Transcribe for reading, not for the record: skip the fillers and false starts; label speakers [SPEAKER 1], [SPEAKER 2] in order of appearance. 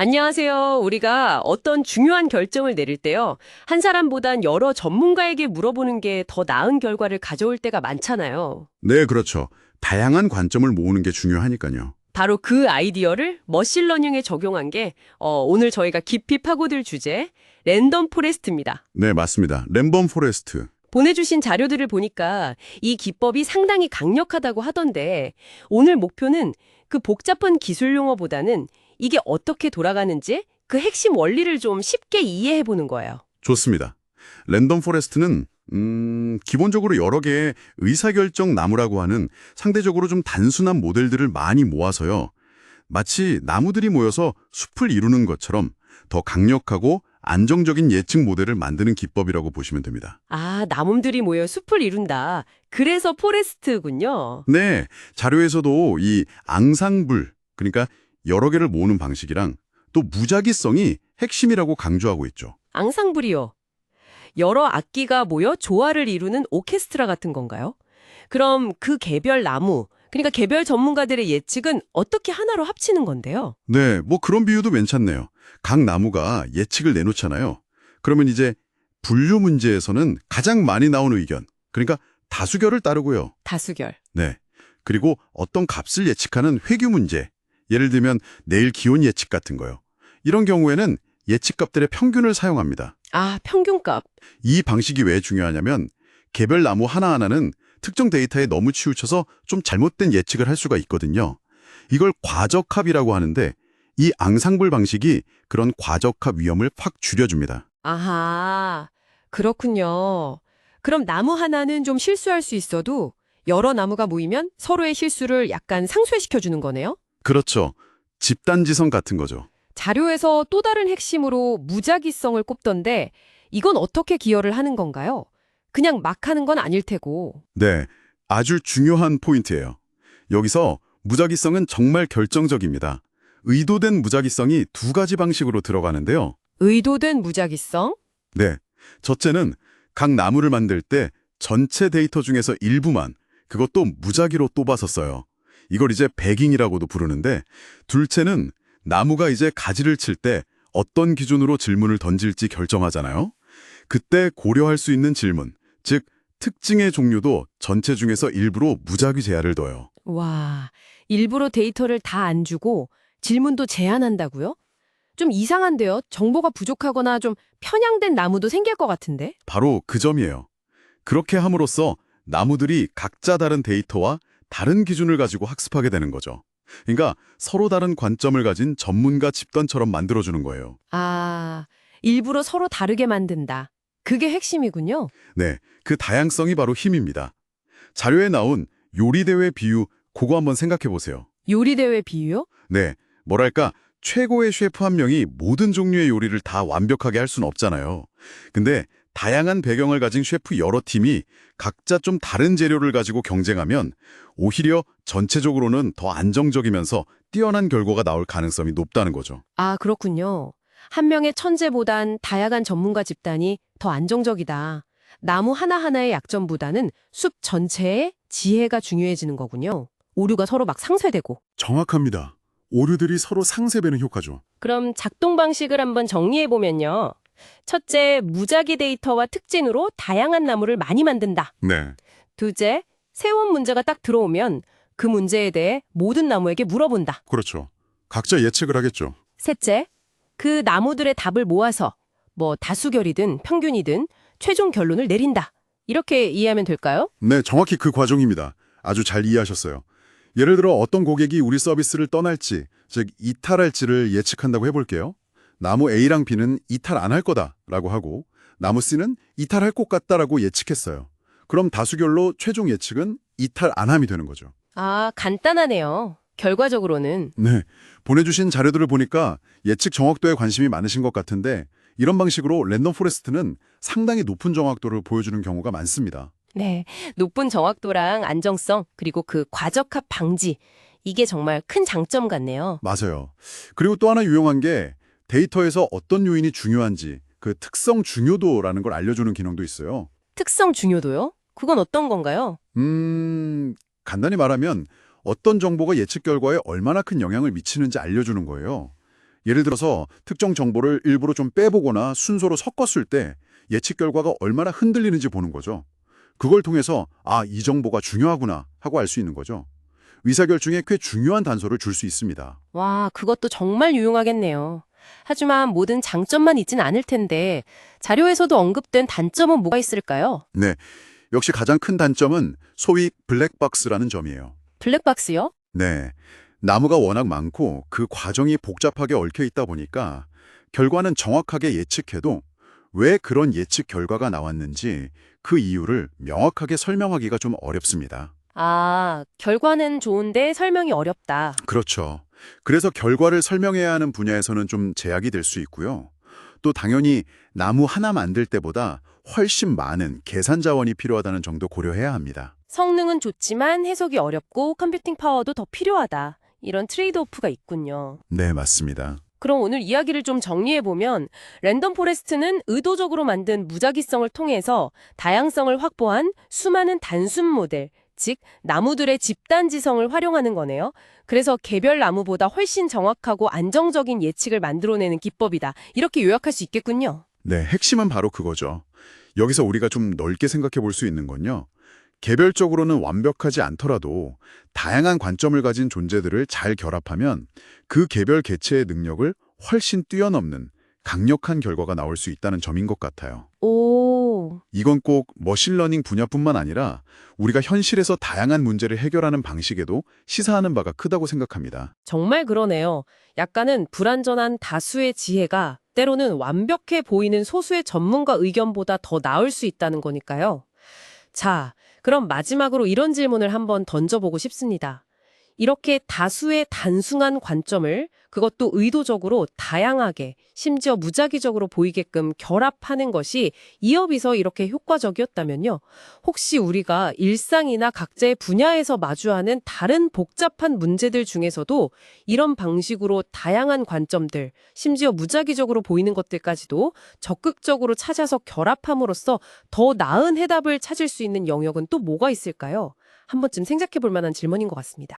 [SPEAKER 1] 안녕하세요. 우리가 어떤 중요한 결정을 내릴 때요. 한 사람보단 여러 전문가에게 물어보는 게 더 나은 결과를 가져올 때가 많잖아요.
[SPEAKER 2] 네, 그렇죠. 다양한 관점을 모으는 게 중요하니까요.
[SPEAKER 1] 바로 그 아이디어를 머신러닝에 적용한 게 오늘 저희가 깊이 파고들 주제 랜덤 포레스트입니다.
[SPEAKER 2] 네, 맞습니다. 랜덤 포레스트.
[SPEAKER 1] 보내주신 자료들을 보니까 이 기법이 상당히 강력하다고 하던데 오늘 목표는 그 복잡한 기술 용어보다는 이게 어떻게 돌아가는지 그 핵심 원리를 좀 쉽게 이해해 보는 거예요.
[SPEAKER 2] 좋습니다. 랜덤 포레스트는 기본적으로 여러 개의 의사결정 나무라고 하는 상대적으로 좀 단순한 모델들을 많이 모아서요. 마치 나무들이 모여서 숲을 이루는 것처럼 더 강력하고 안정적인 예측 모델을 만드는 기법이라고 보시면 됩니다.
[SPEAKER 1] 아, 나무들이 모여 숲을 이룬다. 그래서 포레스트군요.
[SPEAKER 2] 네, 자료에서도 이 앙상블, 그러니까 여러 개를 모으는 방식이랑 또 무작위성이 핵심이라고 강조하고 있죠.
[SPEAKER 1] 앙상블이요. 여러 악기가 모여 조화를 이루는 오케스트라 같은 건가요? 그럼 그 개별 나무, 그러니까 개별 전문가들의 예측은 어떻게 하나로 합치는 건데요?
[SPEAKER 2] 네, 뭐 그런 비유도 괜찮네요. 각 나무가 예측을 내놓잖아요. 그러면 이제 분류 문제에서는 가장 많이 나온 의견, 그러니까 다수결을 따르고요.
[SPEAKER 1] 다수결.
[SPEAKER 2] 네, 그리고 어떤 값을 예측하는 회귀 문제, 예를 들면 내일 기온 예측 같은 거요. 이런 경우에는 예측값들의 평균을 사용합니다.
[SPEAKER 1] 아, 평균값.
[SPEAKER 2] 이 방식이 왜 중요하냐면 개별 나무 하나하나는 특정 데이터에 너무 치우쳐서 좀 잘못된 예측을 할 수가 있거든요. 이걸 과적합이라고 하는데 이 앙상블 방식이 그런 과적합 위험을 확 줄여줍니다.
[SPEAKER 1] 아하, 그렇군요. 그럼 나무 하나는 좀 실수할 수 있어도 여러 나무가 모이면 서로의 실수를 약간 상쇄시켜 주는 거네요?
[SPEAKER 2] 그렇죠. 집단지성 같은 거죠.
[SPEAKER 1] 자료에서 또 다른 핵심으로 무작위성을 꼽던데 이건 어떻게 기여를 하는 건가요? 그냥 막 하는 건 아닐 테고.
[SPEAKER 2] 네, 아주 중요한 포인트예요. 여기서 무작위성은 정말 결정적입니다. 의도된 무작위성이 두 가지 방식으로 들어가는데요.
[SPEAKER 1] 의도된 무작위성?
[SPEAKER 2] 네, 첫째는 각 나무를 만들 때 전체 데이터 중에서 일부만, 그것도 무작위로 뽑아서 써요. 이걸 이제 배깅이라고도 부르는데, 둘째는 나무가 이제 가지를 칠 때 어떤 기준으로 질문을 던질지 결정하잖아요. 그때 고려할 수 있는 질문, 즉 특징의 종류도 전체 중에서 일부로 무작위 제한을 둬요.
[SPEAKER 1] 와, 일부러 데이터를 다 안 주고 질문도 제한한다고요? 좀 이상한데요? 정보가 부족하거나 좀 편향된 나무도 생길 것 같은데?
[SPEAKER 2] 바로 그 점이에요. 그렇게 함으로써 나무들이 각자 다른 데이터와 다른 기준을 가지고 학습하게 되는 거죠. 그러니까 서로 다른 관점을 가진 전문가 집단처럼 만들어주는 거예요.
[SPEAKER 1] 아, 일부러 서로 다르게 만든다. 그게 핵심이군요.
[SPEAKER 2] 네, 그 다양성이 바로 힘입니다. 자료에 나온 요리대회 비유, 그거 한번 생각해 보세요.
[SPEAKER 1] 요리대회 비유요?
[SPEAKER 2] 네, 뭐랄까 최고의 셰프 한 명이 모든 종류의 요리를 다 완벽하게 할 수는 없잖아요. 근데 다양한 배경을 가진 셰프 여러 팀이 각자 좀 다른 재료를 가지고 경쟁하면 오히려 전체적으로는 더 안정적이면서 뛰어난 결과가 나올 가능성이 높다는 거죠.
[SPEAKER 1] 아, 그렇군요. 한 명의 천재보단 다양한 전문가 집단이 더 안정적이다. 나무 하나하나의 약점보다는 숲 전체의 지혜가 중요해지는 거군요. 오류가 서로 막 상쇄되고.
[SPEAKER 2] 정확합니다. 오류들이 서로 상쇄되는 효과죠.
[SPEAKER 1] 그럼 작동 방식을 한번 정리해보면요. 첫째, 무작위 데이터와 특징으로 다양한 나무를 많이 만든다.
[SPEAKER 2] 네,
[SPEAKER 1] 둘째, 새로운 문제가 딱 들어오면 그 문제에 대해 모든 나무에게 물어본다.
[SPEAKER 2] 그렇죠. 각자 예측을 하겠죠.
[SPEAKER 1] 셋째, 그 나무들의 답을 모아서 뭐 다수결이든 평균이든 최종 결론을 내린다. 이렇게 이해하면 될까요?
[SPEAKER 2] 네, 정확히 그 과정입니다. 아주 잘 이해하셨어요. 예를 들어 어떤 고객이 우리 서비스를 떠날지, 즉 이탈할지를 예측한다고 해볼게요. 나무 A랑 B는 이탈 안 할 거다라고 하고 나무 C는 이탈할 것 같다라고 예측했어요. 그럼 다수결로 최종 예측은 이탈 안함이 되는 거죠.
[SPEAKER 1] 아, 간단하네요. 결과적으로는.
[SPEAKER 2] 네, 보내주신 자료들을 보니까 예측 정확도에 관심이 많으신 것 같은데 이런 방식으로 랜덤 포레스트는 상당히 높은 정확도를 보여주는 경우가 많습니다.
[SPEAKER 1] 네, 높은 정확도랑 안정성, 그리고 그 과적합 방지. 이게 정말 큰 장점 같네요.
[SPEAKER 2] 맞아요. 그리고 또 하나 유용한 게 데이터에서 어떤 요인이 중요한지 그 특성 중요도라는 걸 알려주는 기능도 있어요.
[SPEAKER 1] 특성 중요도요? 그건 어떤 건가요?
[SPEAKER 2] 간단히 말하면 어떤 정보가 예측 결과에 얼마나 큰 영향을 미치는지 알려주는 거예요. 예를 들어서 특정 정보를 일부러 좀 빼보거나 순서로 섞었을 때 예측 결과가 얼마나 흔들리는지 보는 거죠. 그걸 통해서 아, 이 정보가 중요하구나 하고 알 수 있는 거죠. 의사결정에 꽤 중요한 단서를 줄 수 있습니다.
[SPEAKER 1] 와, 그것도 정말 유용하겠네요. 하지만 모든 장점만 있진 않을 텐데 자료에서도 언급된 단점은 뭐가 있을까요?
[SPEAKER 2] 네, 역시 가장 큰 단점은 소위 블랙박스라는 점이에요.
[SPEAKER 1] 블랙박스요?
[SPEAKER 2] 네, 나무가 워낙 많고 그 과정이 복잡하게 얽혀 있다 보니까 결과는 정확하게 예측해도 왜 그런 예측 결과가 나왔는지 그 이유를 명확하게 설명하기가 좀 어렵습니다.
[SPEAKER 1] 아, 결과는 좋은데 설명이 어렵다.
[SPEAKER 2] 그렇죠. 그래서 결과를 설명해야 하는 분야에서는 좀 제약이 될 수 있고요. 또 당연히 나무 하나 만들 때보다 훨씬 많은 계산 자원이 필요하다는 점도 고려해야 합니다.
[SPEAKER 1] 성능은 좋지만 해석이 어렵고 컴퓨팅 파워도 더 필요하다. 이런 트레이드오프가 있군요.
[SPEAKER 2] 네, 맞습니다.
[SPEAKER 1] 그럼 오늘 이야기를 좀 정리해보면 랜덤 포레스트는 의도적으로 만든 무작위성을 통해서 다양성을 확보한 수많은 단순 모델, 즉 나무들의 집단지성을 활용하는 거네요. 그래서 개별 나무보다 훨씬 정확하고 안정적인 예측을 만들어내는 기법이다. 이렇게 요약할 수 있겠군요.
[SPEAKER 2] 네, 핵심은 바로 그거죠. 여기서 우리가 좀 넓게 생각해 볼 수 있는 건요. 개별적으로는 완벽하지 않더라도 다양한 관점을 가진 존재들을 잘 결합하면 그 개별 개체의 능력을 훨씬 뛰어넘는 강력한 결과가 나올 수 있다는 점인 것 같아요.
[SPEAKER 1] 오,
[SPEAKER 2] 이건 꼭 머신러닝 분야뿐만 아니라 우리가 현실에서 다양한 문제를 해결하는 방식에도 시사하는 바가 크다고 생각합니다.
[SPEAKER 1] 정말 그러네요. 약간은 불완전한 다수의 지혜가 때로는 완벽해 보이는 소수의 전문가 의견보다 더 나을 수 있다는 거니까요. 자, 그럼 마지막으로 이런 질문을 한번 던져보고 싶습니다. 이렇게 다수의 단순한 관점을 그것도 의도적으로 다양하게 심지어 무작위적으로 보이게끔 결합하는 것이 이업에서 이렇게 효과적이었다면요. 혹시 우리가 일상이나 각자의 분야에서 마주하는 다른 복잡한 문제들 중에서도 이런 방식으로 다양한 관점들, 심지어 무작위적으로 보이는 것들까지도 적극적으로 찾아서 결합함으로써 더 나은 해답을 찾을 수 있는 영역은 또 뭐가 있을까요? 한 번쯤 생각해 볼 만한 질문인 것 같습니다.